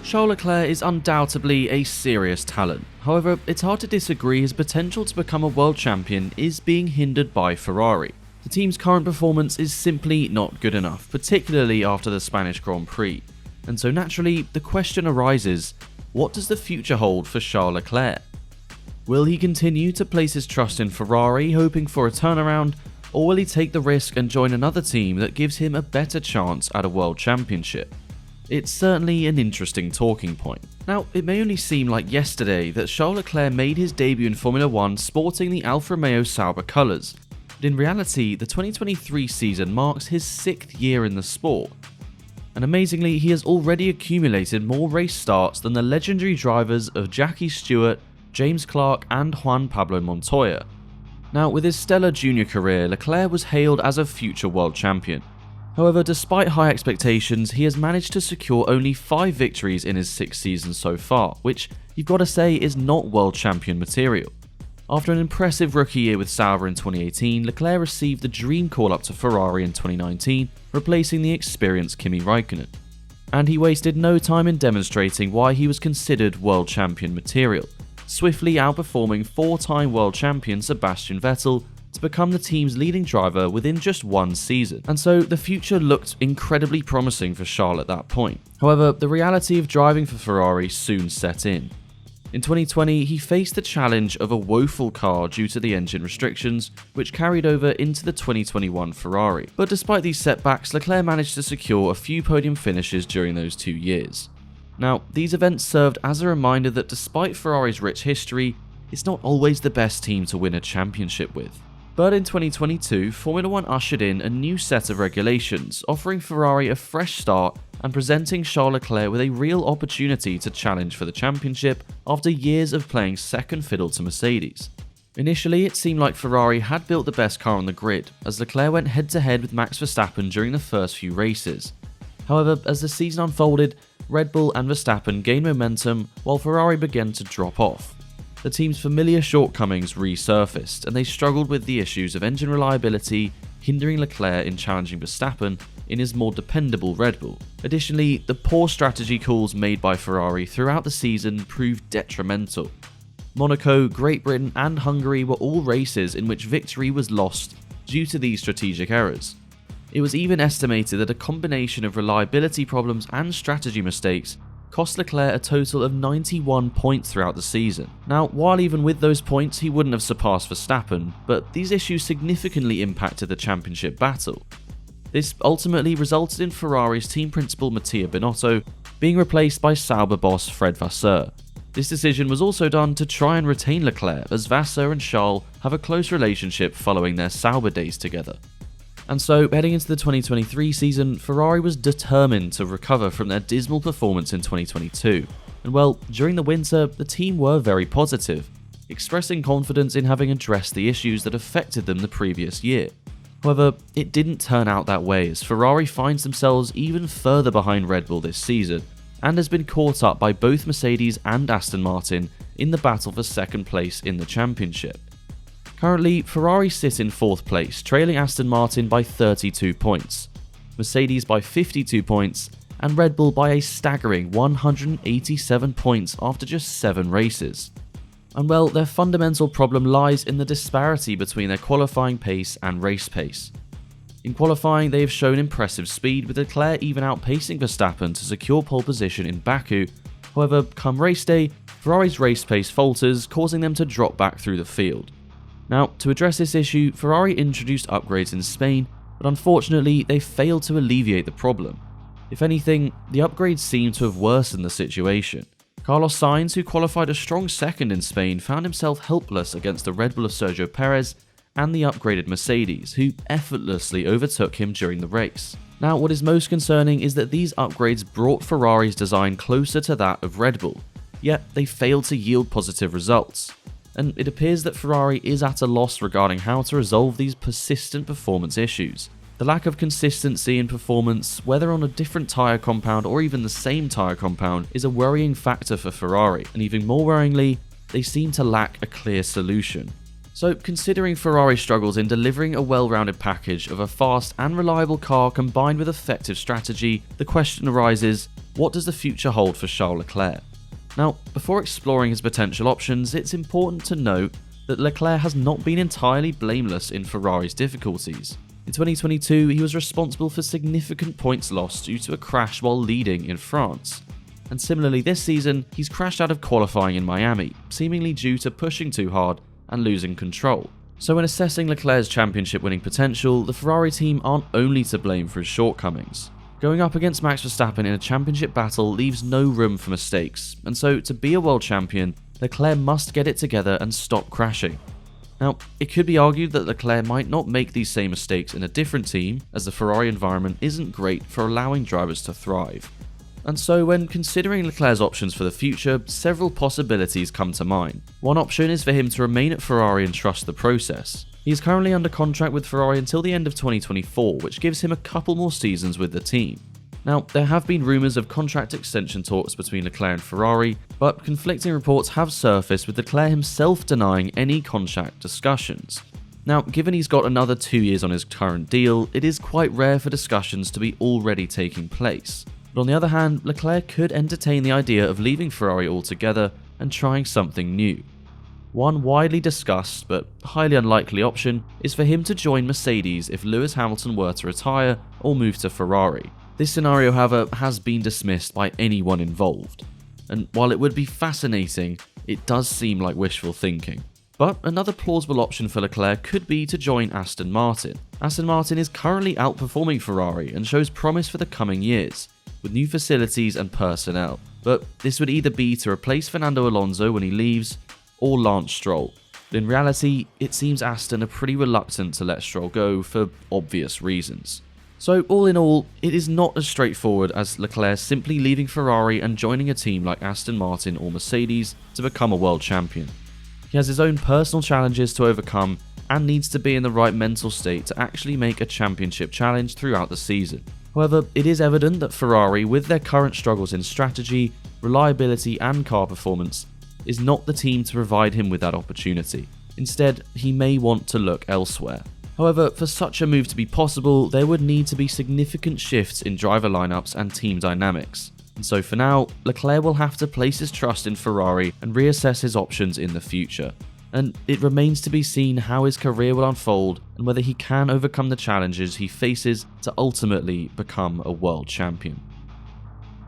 Charles Leclerc is undoubtedly a serious talent. However, it's hard to disagree his potential to become a world champion is being hindered by Ferrari. The team's current performance is simply not good enough, particularly after the Spanish Grand Prix. And so naturally, the question arises, what does the future hold for Charles Leclerc? Will he continue to place his trust in Ferrari, hoping for a turnaround, or will he take the risk and join another team that gives him a better chance at a world championship? It's certainly an interesting talking point. Now, it may only seem like yesterday that Charles Leclerc made his debut in Formula 1 sporting the Alfa Romeo Sauber colours, but in reality, the 2023 season marks his 6th year in the sport. And amazingly, he has already accumulated more race starts than the legendary drivers of Jackie Stewart, James Clark and Juan Pablo Montoya. Now, with his stellar junior career, Leclerc was hailed as a future world champion. However, despite high expectations, he has managed to secure only 5 victories in his 6 seasons so far, which you've got to say is not world champion material. After an impressive rookie year with Sauber in 2018, Leclerc received the dream call-up to Ferrari in 2019, replacing the experienced Kimi Räikkönen. And he wasted no time in demonstrating why he was considered world champion material, swiftly outperforming 4-time world champion Sebastian Vettel to become the team's leading driver within just 1 season. And so the future looked incredibly promising for Charles at that point. However, the reality of driving for Ferrari soon set in. In 2020, he faced the challenge of a woeful car due to the engine restrictions, which carried over into the 2021 Ferrari. But despite these setbacks, Leclerc managed to secure a few podium finishes during those 2 years. Now, these events served as a reminder that despite Ferrari's rich history, it's not always the best team to win a championship with. But in 2022, Formula 1 ushered in a new set of regulations, offering Ferrari a fresh start and presenting Charles Leclerc with a real opportunity to challenge for the championship after years of playing second fiddle to Mercedes. Initially, it seemed like Ferrari had built the best car on the grid, as Leclerc went head-to-head with Max Verstappen during the first few races. However, as the season unfolded, Red Bull and Verstappen gained momentum while Ferrari began to drop off. The team's familiar shortcomings resurfaced, and they struggled with the issues of engine reliability, hindering Leclerc in challenging Verstappen in his more dependable Red Bull. Additionally, the poor strategy calls made by Ferrari throughout the season proved detrimental. Monaco, Great Britain and Hungary were all races in which victory was lost due to these strategic errors. It was even estimated that a combination of reliability problems and strategy mistakes cost Leclerc a total of 91 points throughout the season. Now, while even with those points he wouldn't have surpassed Verstappen, but these issues significantly impacted the championship battle. This ultimately resulted in Ferrari's team principal Mattia Binotto being replaced by Sauber boss Fred Vasseur. This decision was also done to try and retain Leclerc, as Vasseur and Charles have a close relationship following their Sauber days together. And so, heading into the 2023 season, Ferrari was determined to recover from their dismal performance in 2022. And well, during the winter, the team were very positive, expressing confidence in having addressed the issues that affected them the previous year. However, it didn't turn out that way, as Ferrari finds themselves even further behind Red Bull this season, and has been caught up by both Mercedes and Aston Martin in the battle for second place in the championship. Currently, Ferrari sit in 4th place, trailing Aston Martin by 32 points, Mercedes by 52 points, and Red Bull by a staggering 187 points after just 7 races. And well, their fundamental problem lies in the disparity between their qualifying pace and race pace. In qualifying, they have shown impressive speed, with Leclerc even outpacing Verstappen to secure pole position in Baku. However, come race day, Ferrari's race pace falters, causing them to drop back through the field. Now, to address this issue, Ferrari introduced upgrades in Spain, but unfortunately they failed to alleviate the problem. If anything, the upgrades seem to have worsened the situation. Carlos Sainz, who qualified a strong second in Spain, found himself helpless against the Red Bull of Sergio Perez and the upgraded Mercedes, who effortlessly overtook him during the race. Now, what is most concerning is that these upgrades brought Ferrari's design closer to that of Red Bull, yet they failed to yield positive results. And it appears that Ferrari is at a loss regarding how to resolve these persistent performance issues. The lack of consistency in performance, whether on a different tyre compound or even the same tyre compound, is a worrying factor for Ferrari, and even more worryingly, they seem to lack a clear solution. So, considering Ferrari's struggles in delivering a well-rounded package of a fast and reliable car combined with effective strategy, the question arises, what does the future hold for Charles Leclerc? Now, before exploring his potential options, it's important to note that Leclerc has not been entirely blameless in Ferrari's difficulties. In 2022, he was responsible for significant points lost due to a crash while leading in France. And similarly this season, he's crashed out of qualifying in Miami, seemingly due to pushing too hard and losing control. So when assessing Leclerc's championship winning potential, the Ferrari team aren't only to blame for his shortcomings. Going up against Max Verstappen in a championship battle leaves no room for mistakes, and so to be a world champion, Leclerc must get it together and stop crashing. Now, it could be argued that Leclerc might not make these same mistakes in a different team, as the Ferrari environment isn't great for allowing drivers to thrive. And so when considering Leclerc's options for the future, several possibilities come to mind. One option is for him to remain at Ferrari and trust the process. He is currently under contract with Ferrari until the end of 2024, which gives him a couple more seasons with the team. Now, there have been rumours of contract extension talks between Leclerc and Ferrari, but conflicting reports have surfaced with Leclerc himself denying any contract discussions. Now, given he's got another 2 years on his current deal, it is quite rare for discussions to be already taking place. But on the other hand, Leclerc could entertain the idea of leaving Ferrari altogether and trying something new. One widely discussed but highly unlikely option is for him to join Mercedes if Lewis Hamilton were to retire or move to Ferrari. This scenario, however, has been dismissed by anyone involved. And while it would be fascinating, it does seem like wishful thinking. But another plausible option for Leclerc could be to join Aston Martin. Aston Martin is currently outperforming Ferrari and shows promise for the coming years, with new facilities and personnel. But this would either be to replace Fernando Alonso when he leaves, or Lance Stroll. But in reality, it seems Aston are pretty reluctant to let Stroll go for obvious reasons. So all in all, it is not as straightforward as Leclerc simply leaving Ferrari and joining a team like Aston Martin or Mercedes to become a world champion. He has his own personal challenges to overcome and needs to be in the right mental state to actually make a championship challenge throughout the season. However, it is evident that Ferrari, with their current struggles in strategy, reliability and car performance, is not the team to provide him with that opportunity. Instead, he may want to look elsewhere. However, for such a move to be possible, there would need to be significant shifts in driver lineups and team dynamics. And so for now, Leclerc will have to place his trust in Ferrari and reassess his options in the future. And it remains to be seen how his career will unfold and whether he can overcome the challenges he faces to ultimately become a world champion.